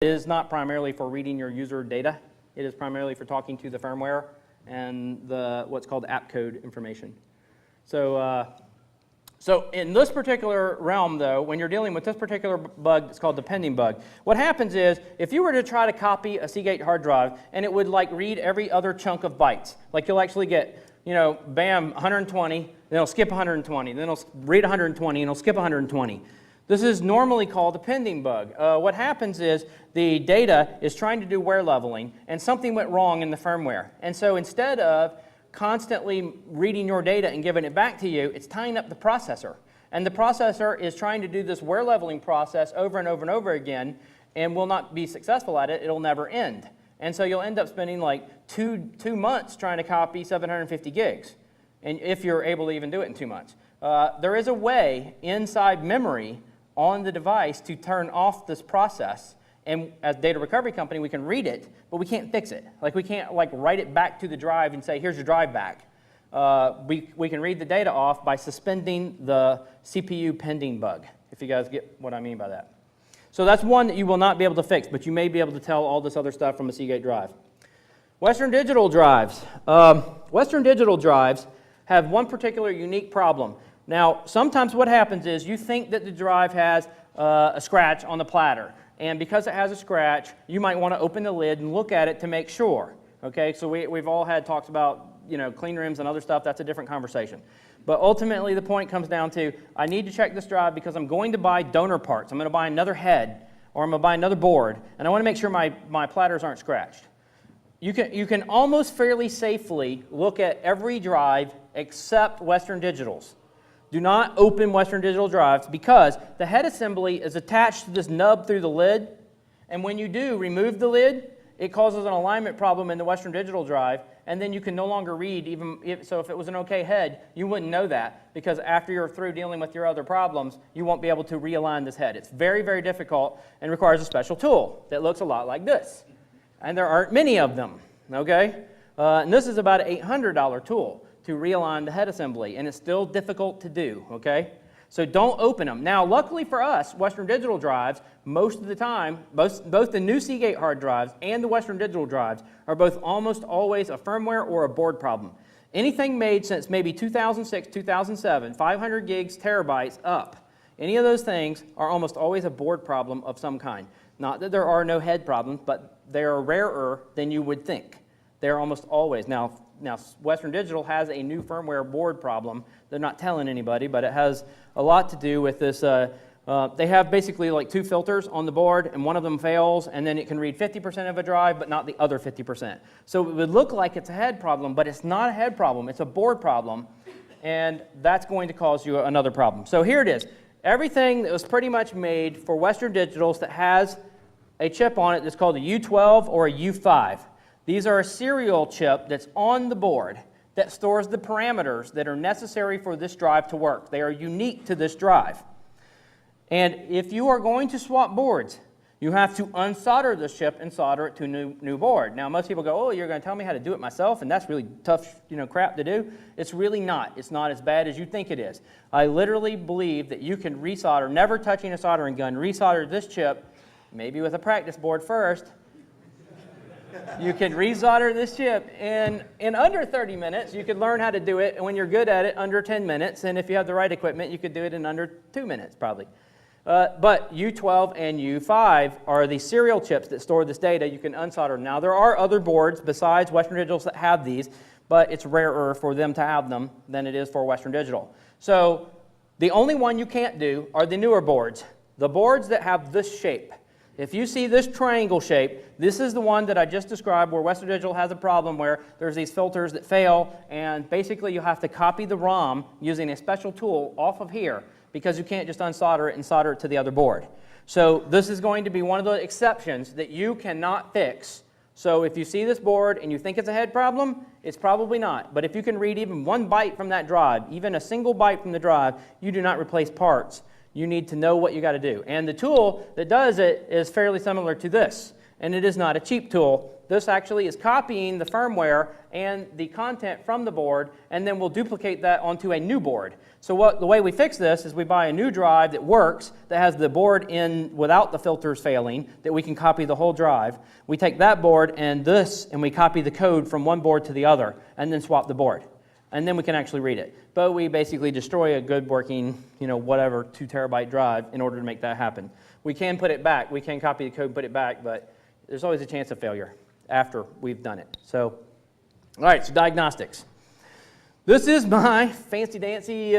is not primarily for reading your user data. It is primarily for talking to the firmware and the what's called app code information. So in this particular realm, though, when you're dealing with this particular bug, it's called the pending bug. What happens is, if you were to try to copy a Seagate hard drive, and it would like read every other chunk of bytes, like you'll actually get, you know, bam, 120, then it'll skip 120, then it'll read 120, and it'll skip 120. This is normally called a pending bug. What happens is the data is trying to do wear leveling, and something went wrong in the firmware. And so instead of constantly reading your data and giving it back to you, it's tying up the processor. And the processor is trying to do this wear leveling process over and over and over again and will not be successful at it. It'll never end. And so you'll end up spending like two months trying to copy 750 gigs, and if you're able to even do it in 2 months. There is a way inside memory on the device to turn off this process. And as a data recovery company, we can read it, but we can't fix it. Like we can't like write it back to the drive and say, here's your drive back. We can read the data off by suspending the CPU pending bug, if you guys get what I mean by that. So that's one that you will not be able to fix, but you may be able to tell all this other stuff from a Seagate drive. Western Digital drives. Western Digital drives have one particular unique problem. Now, sometimes what happens is you think that the drive has a scratch on the platter. And because it has a scratch, you might want to open the lid and look at it to make sure. Okay, so we've all had talks about, you know, clean rooms and other stuff. That's a different conversation. But ultimately, the point comes down to, I need to check this drive because I'm going to buy donor parts. I'm going to buy another head, or I'm going to buy another board, and I want to make sure my platters aren't scratched. You can almost fairly safely look at every drive except Western Digital's. Do not open Western Digital drives because the head assembly is attached to this nub through the lid, and when you do remove the lid, it causes an alignment problem in the Western Digital drive, and then you can no longer read, even if it was an okay head, you wouldn't know that, because after you're through dealing with your other problems, you won't be able to realign this head. It's very, very difficult and requires a special tool that looks a lot like this. And there aren't many of them, okay? And this is about an $800 tool to realign the head assembly, and it's still difficult to do, okay? So don't open them. Now, luckily for us, Western Digital drives, most of the time, both the new Seagate hard drives and the Western Digital drives are both almost always a firmware or a board problem. Anything made since maybe 2006, 2007, 500 gigs, terabytes up, any of those things are almost always a board problem of some kind. Not that there are no head problems, but they are rarer than you would think. They're almost always. Now, Western Digital has a new firmware board problem. They're not telling anybody, but it has a lot to do with this. They have basically like two filters on the board, and one of them fails, and then it can read 50% of a drive, but not the other 50%. So it would look like it's a head problem, but it's not a head problem. It's a board problem, and that's going to cause you another problem. So here it is. Everything that was pretty much made for Western Digitals that has a chip on it that's called a U12 or a U5. These are a serial chip that's on the board that stores the parameters that are necessary for this drive to work. They are unique to this drive. And if you are going to swap boards, you have to unsolder this chip and solder it to a new board. Now, most people go, oh, you're going to tell me how to do it myself, and that's really tough, crap to do. It's really not. It's not as bad as you think it is. I literally believe that you can resolder, never touching a soldering gun, resolder this chip, maybe with a practice board first. You can resolder this chip in under 30 minutes. You could learn how to do it, and when you're good at it, under 10 minutes. And if you have the right equipment, you could do it in under 2 minutes, probably. But U12 and U5 are the serial chips that store this data. You can unsolder. Now, there are other boards besides Western Digital that have these, but it's rarer for them to have them than it is for Western Digital. So the only one you can't do are the newer boards, the boards that have this shape. If you see this triangle shape, this is the one that I just described where Western Digital has a problem where there's these filters that fail, and basically you have to copy the ROM using a special tool off of here because you can't just unsolder it and solder it to the other board. So this is going to be one of the exceptions that you cannot fix. So if you see this board and you think it's a head problem, it's probably not. But if you can read even 1 byte from that drive, even a single byte from the drive, you do not replace parts. You need to know what you got to do. And the tool that does it is fairly similar to this. and it is not a cheap tool. This actually is copying the firmware and the content from the board, and then we'll duplicate that onto a new board. So the way we fix this is we buy a new drive that works, that has the board in without the filters failing, that we can copy the whole drive. We take that board and we copy the code from one board to the other, and then swap the board. And then we can actually read it. But we basically destroy a good working, whatever, 2 terabyte drive in order to make that happen. We can put it back. We can copy the code and put it back, but there's always a chance of failure after we've done it. So, all right, so diagnostics. This is my fancy-dancy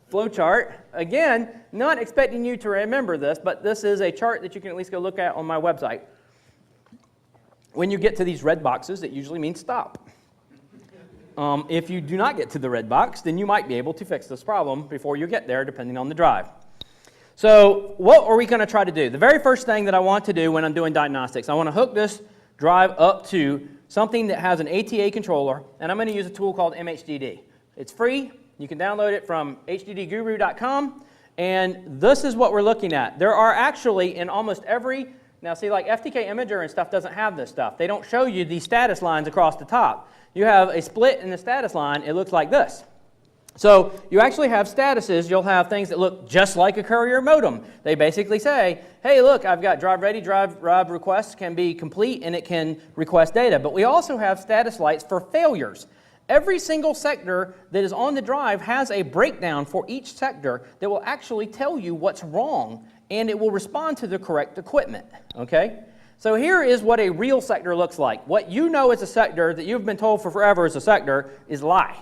flow chart. Again, not expecting you to remember this, but this is a chart that you can at least go look at on my website. When you get to these red boxes, it usually means stop. If you do not get to the red box, then you might be able to fix this problem before you get there, depending on the drive. So what are we going to try to do? The very first thing that I want to do when I'm doing diagnostics, I want to hook this drive up to something that has an ATA controller, and I'm going to use a tool called MHDD. It's free. You can download it from hdddguru.com, and this is what we're looking at. There are actually in almost every, now see, like FTK Imager and stuff doesn't have this stuff. They don't show you these status lines across the top. You have a split in the status line. It looks like this. So you actually have statuses. You'll have things that look just like a courier modem. They basically say, hey, look, I've got drive ready, drive requests can be complete, and it can request data. But we also have status lights for failures. Every single sector that is on the drive has a breakdown for each sector that will actually tell you what's wrong, and it will respond to the correct equipment, okay? So here is what a real sector looks like. What you know is a sector that you've been told for forever is a sector is lie,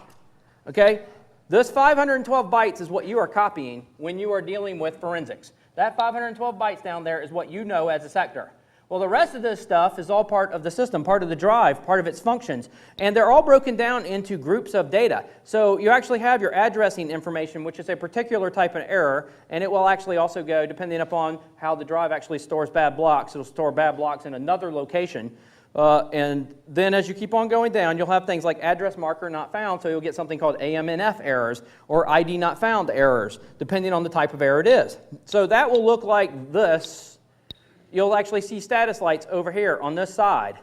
okay? This 512 bytes is what you are copying when you are dealing with forensics. That 512 bytes down there is what you know as a sector. Well, the rest of this stuff is all part of the system, part of the drive, part of its functions, and they're all broken down into groups of data. So you actually have your addressing information, which is a particular type of error, and it will actually also go, depending upon how the drive actually stores bad blocks, it'll store bad blocks in another location. And then as you keep on going down, you'll have things like address marker not found, so you'll get something called AMNF errors or ID not found errors, depending on the type of error it is. So that will look like this. You'll actually see status lights over here on this side,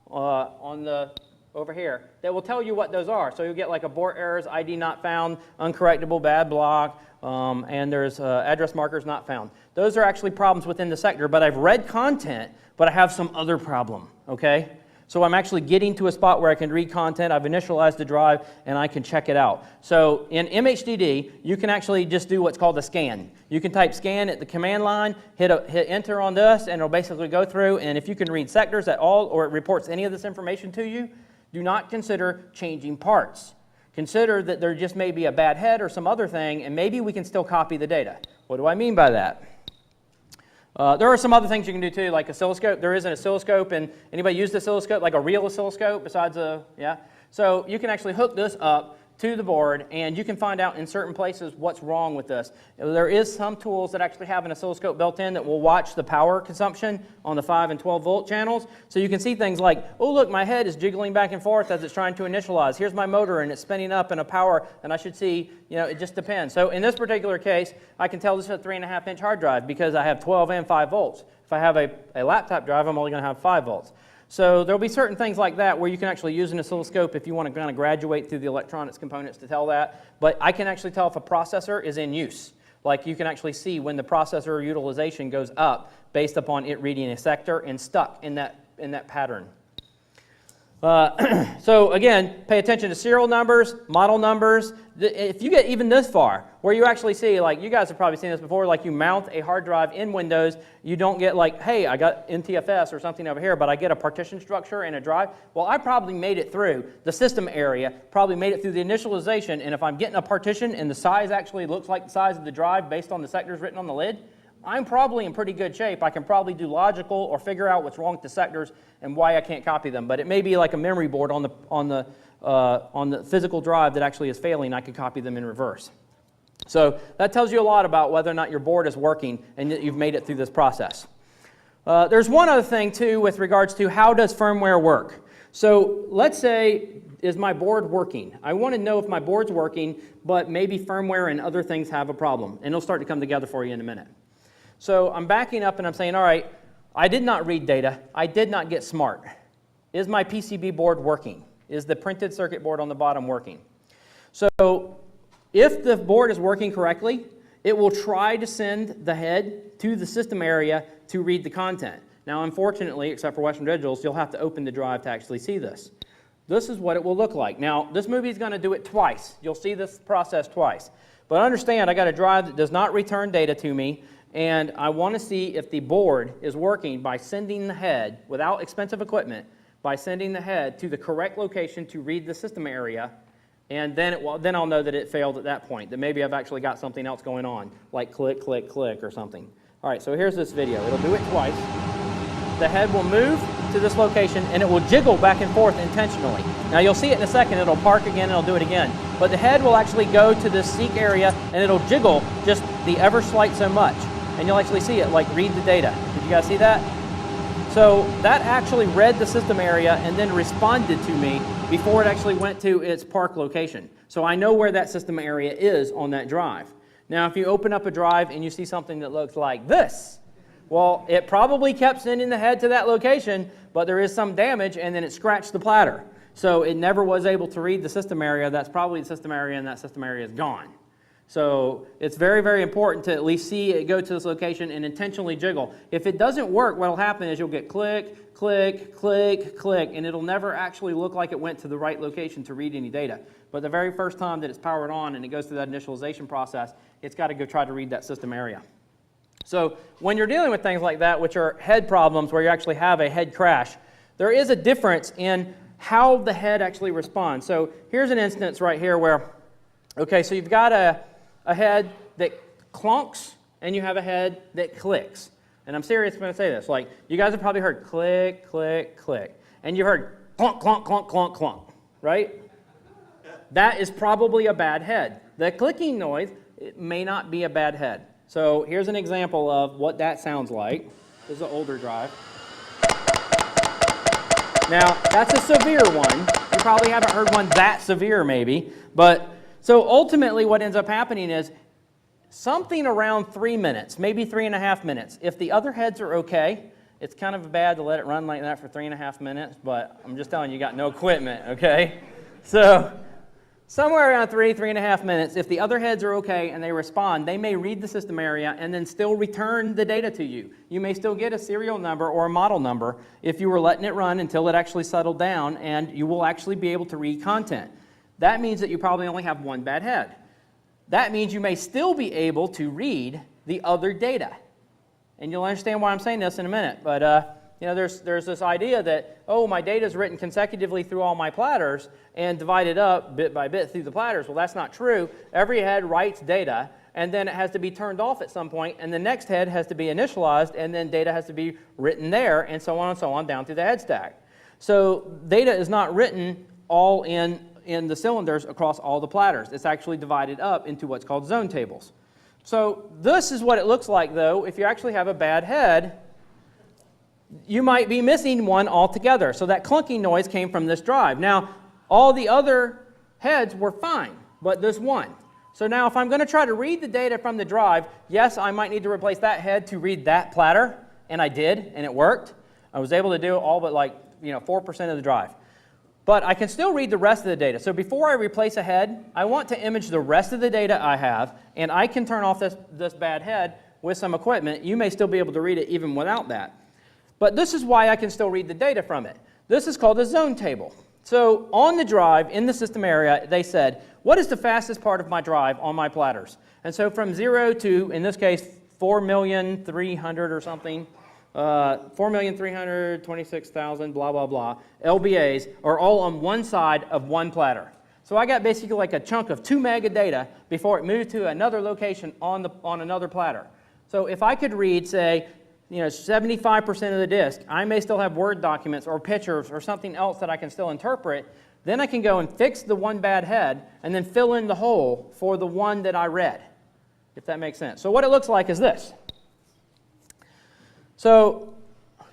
over here, that will tell you what those are. So you'll get like abort errors, ID not found, uncorrectable, bad block, and there's address markers not found. Those are actually problems within the sector, but I've read content, but I have some other problem, okay? So I'm actually getting to a spot where I can read content, I've initialized the drive, and I can check it out. So in MHDD, you can actually just do what's called a scan. You can type scan at the command line, hit enter on this, and it'll basically go through, and if you can read sectors at all, or it reports any of this information to you, do not consider changing parts. Consider that there just may be a bad head or some other thing, and maybe we can still copy the data. What do I mean by that? There are some other things you can do too, like oscilloscope. There is an oscilloscope, and anybody use the oscilloscope, like a real oscilloscope besides a, yeah? So you can actually hook this up to the board, and you can find out in certain places what's wrong with this. There is some tools that actually have an oscilloscope built in that will watch the power consumption on the 5 and 12 volt channels. So you can see things like, oh look, my head is jiggling back and forth as it's trying to initialize. Here's my motor, and it's spinning up in a power, and I should see, it just depends. So in this particular case, I can tell this is a 3.5-inch hard drive because I have 12 and 5 volts. If I have a laptop drive, I'm only going to have 5 volts. So there'll be certain things like that where you can actually use an oscilloscope if you want to kind of graduate through the electronics components to tell that. But I can actually tell if a processor is in use. Like you can actually see when the processor utilization goes up based upon it reading a sector and stuck in that pattern. So again, pay attention to serial numbers, model numbers. If you get even this far, where you actually see, like you guys have probably seen this before, like you mount a hard drive in Windows, you don't get like, hey, I got NTFS or something over here, but I get a partition structure in a drive. Well, I probably made it through the system area, probably made it through the initialization, and if I'm getting a partition and the size actually looks like the size of the drive based on the sectors written on the lid, I'm probably in pretty good shape. I can probably do logical or figure out what's wrong with the sectors and why I can't copy them. But it may be like a memory board on the physical drive that actually is failing. I could copy them in reverse. So that tells you a lot about whether or not your board is working and that you've made it through this process. There's one other thing too with regards to how does firmware work. So let's say, is my board working? I want to know if my board's working, but maybe firmware and other things have a problem. And it'll start to come together for you in a minute. So I'm backing up and I'm saying, all right, I did not read data. I did not get smart. Is my PCB board working? Is the printed circuit board on the bottom working? So if the board is working correctly, it will try to send the head to the system area to read the content. Now, unfortunately, except for Western Digitals, you'll have to open the drive to actually see this. This is what it will look like. Now, this movie is going to do it twice. You'll see this process twice. But understand, I got a drive that does not return data to me, and I want to see if the board is working by sending the head, without expensive equipment, by sending the head to the correct location to read the system area, and then I'll know that it failed at that point, that maybe I've actually got something else going on, like click, click, click, or something. All right, so here's this video. It'll do it twice. The head will move to this location, and it will jiggle back and forth intentionally. Now, you'll see it in a second. It'll park again, and it'll do it again. But the head will actually go to this seek area, and it'll jiggle just the ever slight so much. And you'll actually see it, like, read the data. Did you guys see that? So that actually read the system area and then responded to me before it actually went to its park location. So I know where that system area is on that drive. Now, if you open up a drive and you see something that looks like this, well, it probably kept sending the head to that location, but there is some damage, and then it scratched the platter. So it never was able to read the system area. That's probably the system area, and that system area is gone. So it's very, very important to at least see it go to this location and intentionally jiggle. If it doesn't work, what will happen is you'll get click, click, click, click, and it'll never actually look like it went to the right location to read any data. But the very first time that it's powered on and it goes through that initialization process, it's got to go try to read that system area. So when you're dealing with things like that, which are head problems where you actually have a head crash, there is a difference in how the head actually responds. So here's an instance right here where, okay, so you've got a head that clonks and you have a head that clicks. And I'm serious when I say this. Like, you guys have probably heard click, click, click. And you've heard clonk, clonk, clonk, clonk, clonk, right? That is probably a bad head. The clicking noise, it may not be a bad head. So here's an example of what that sounds like. This is an older drive. Now, that's a severe one. You probably haven't heard one that severe, maybe. But so ultimately what ends up happening is something around 3 minutes, maybe 3.5 minutes. If the other heads are okay, it's kind of bad to let it run like that for 3.5 minutes, but I'm just telling you, you got no equipment, okay? So somewhere around 3.5 minutes, if the other heads are okay and they respond, they may read the system area and then still return the data to you. You may still get a serial number or a model number if you were letting it run until it actually settled down, and you will actually be able to read content. That means that you probably only have one bad head. That means you may still be able to read the other data. And you'll understand why I'm saying this in a minute. But you know, there's this idea that, oh, my data is written consecutively through all my platters and divided up bit by bit through the platters. Well, that's not true. Every head writes data, and then it has to be turned off at some point, and the next head has to be initialized, and then data has to be written there, and so on down through the head stack. So data is not written all in the cylinders across all the platters. It's actually divided up into what's called zone tables. So this is what it looks like, though, if you actually have a bad head. You might be missing one altogether. So that clunking noise came from this drive. Now, all the other heads were fine, but this one. So now if I'm going to try to read the data from the drive, yes, I might need to replace that head to read that platter, and I did, and it worked. I was able to do all but 4% of the drive. But I can still read the rest of the data. So before I replace a head, I want to image the rest of the data I have, and I can turn off this bad head with some equipment. You may still be able to read it even without that. But this is why I can still read the data from it. This is called a zone table. So on the drive, in the system area, they said, what is the fastest part of my drive on my platters? And so from 0 to, in this case, 4,300,000 or something, 4,326,000, blah, blah, blah, LBAs are all on one side of one platter. So I got basically like a chunk of 2 meg of data before it moved to another location on another platter. So if I could read, say, 75% of the disk, I may still have Word documents or pictures or something else that I can still interpret. Then I can go and fix the one bad head and then fill in the hole for the one that I read, if that makes sense. So what it looks like is this. So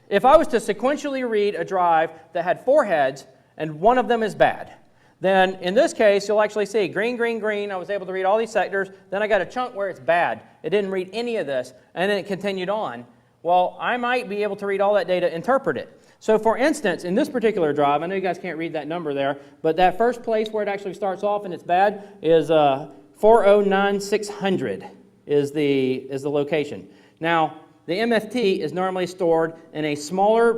if I was to sequentially read a drive that had 4 heads and one of them is bad, then in this case, you'll actually see green, green, green. I was able to read all these sectors. Then I got a chunk where it's bad. It didn't read any of this, and then it continued on. Well, I might be able to read all that data, interpret it. So for instance, in this particular drive, I know you guys can't read that number there, but that first place where it actually starts off and it's bad is 409600 is the location. Now, the MFT is normally stored in a smaller